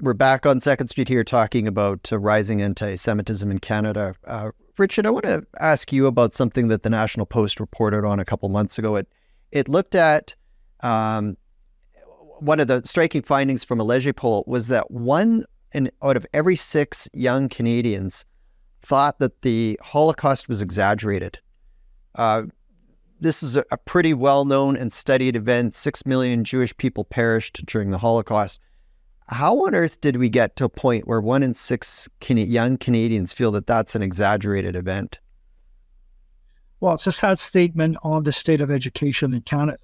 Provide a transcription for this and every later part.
We're back on Second Street here talking about rising anti-Semitism in Canada. Richard, I want to ask you about something that the National Post reported on a couple months ago. It looked at one of the striking findings from a Leger poll was that out of every 6 young Canadians thought that the Holocaust was exaggerated. This is a pretty well-known and studied event. 6 million Jewish people perished during the Holocaust. How on earth did we get to a point where 1 in 6 young Canadians feel that that's an exaggerated event? Well, it's a sad statement on the state of education in Canada.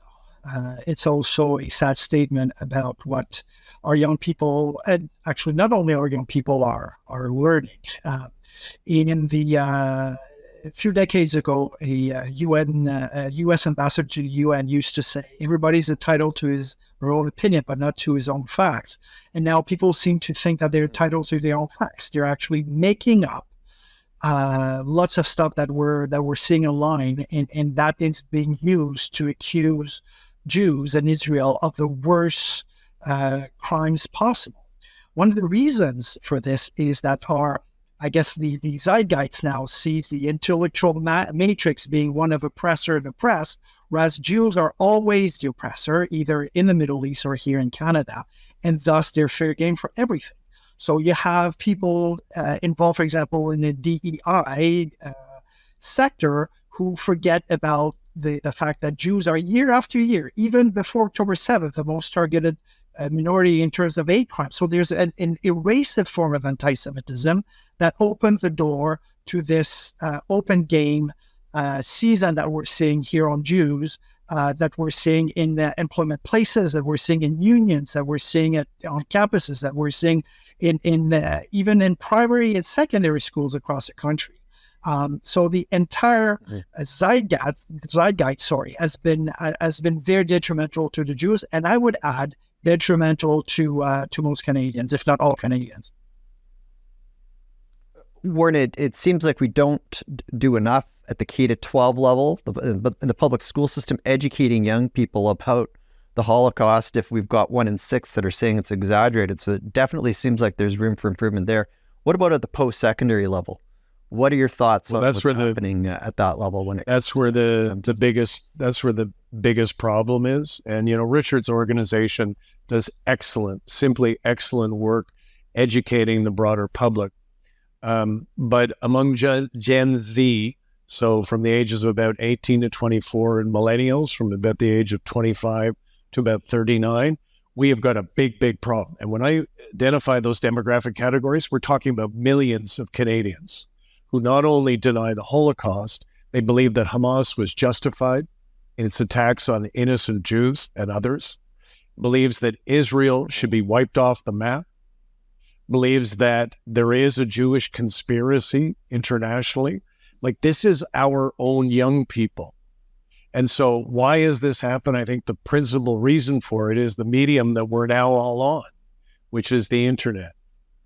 It's also a sad statement about what our young people, and actually not only our young people, are learning. In the a few decades ago, a U.S. ambassador to the UN used to say, everybody's entitled to his or her own opinion, but not to his own facts. And now people seem to think that they're entitled to their own facts. They're actually making up lots of stuff that we're seeing online, and that is being used to accuse Jews and Israel of the worst crimes possible. One of the reasons for this is that the zeitgeist now sees the intellectual matrix being one of oppressor and oppressed, whereas Jews are always the oppressor, either in the Middle East or here in Canada, and thus they're fair game for everything. So you have people involved, for example, in the DEI sector who forget about the fact that Jews are year after year, even before October 7th, the most targeted minority in terms of hate crime. So there's an erasive form of anti-Semitism that opens the door to this open game season that we're seeing here on Jews, that we're seeing in employment places, that we're seeing in unions, that we're seeing on campuses, that we're seeing in even in primary and secondary schools across the country. So the entire zeitgeist, has been very detrimental to the Jews, and I would add detrimental to most Canadians, if not all Canadians. Warren, it seems like we don't do enough at the K-12 level, but in the public school system, educating young people about the Holocaust, if we've got 1 in 6 that are saying it's exaggerated. So it definitely seems like there's room for improvement there. What about at the post-secondary level? What are your thoughts on what's happening at that level? That's where the biggest problem is. And, Richard's organization does simply excellent work educating the broader public. But among Gen Z, so from the ages of about 18 to 24, and millennials from about the age of 25 to about 39, we have got a big problem. And when I identify those demographic categories, we're talking about millions of Canadians who not only deny the Holocaust, they believe that Hamas was justified in its attacks on innocent Jews and others, believes that Israel should be wiped off the map, believes that there is a Jewish conspiracy internationally. Like, this is our own young people. And so why has this happened? I think the principal reason for it is the medium that we're now all on, which is the internet.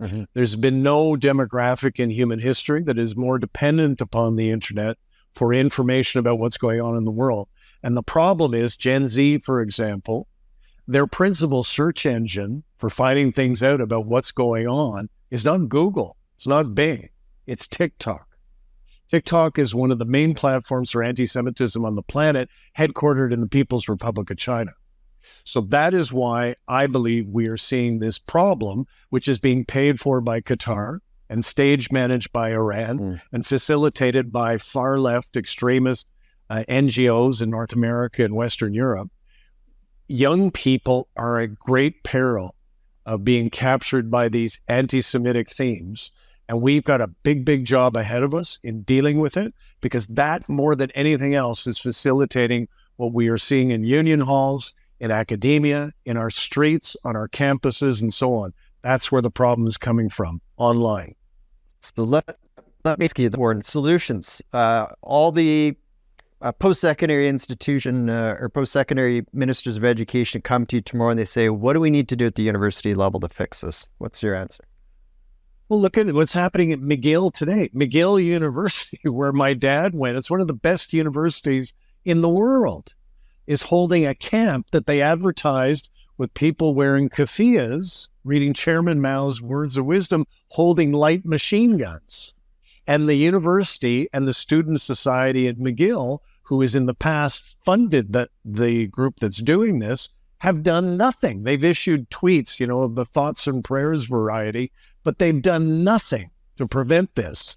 Mm-hmm. There's been no demographic in human history that is more dependent upon the internet for information about what's going on in the world. And the problem is Gen Z, for example, their principal search engine for finding things out about what's going on is not Google. It's not Bing. It's TikTok. TikTok is one of the main platforms for anti-Semitism on the planet, headquartered in the People's Republic of China. So that is why I believe we are seeing this problem, which is being paid for by Qatar and stage managed by Iran and facilitated by far left extremist NGOs in North America and Western Europe. Young people are at great peril of being captured by these anti-Semitic themes. And we've got a big job ahead of us in dealing with it, because that, more than anything else, is facilitating what we are seeing in union halls, in academia, in our streets, on our campuses, and so on. That's where the problem is coming from, online. So let me ask you the word solutions. All the post-secondary institution or post-secondary ministers of education come to you tomorrow and they say, what do we need to do at the university level to fix this? What's your answer? Well, look at what's happening at McGill today. McGill University, where my dad went, it's one of the best universities in the world, is holding a camp that they advertised with people wearing keffiyehs, reading Chairman Mao's words of wisdom, holding light machine guns. And the university and the student society at McGill, who has in the past funded the group that's doing this, have done nothing. They've issued tweets, of the thoughts and prayers variety, but they've done nothing to prevent this.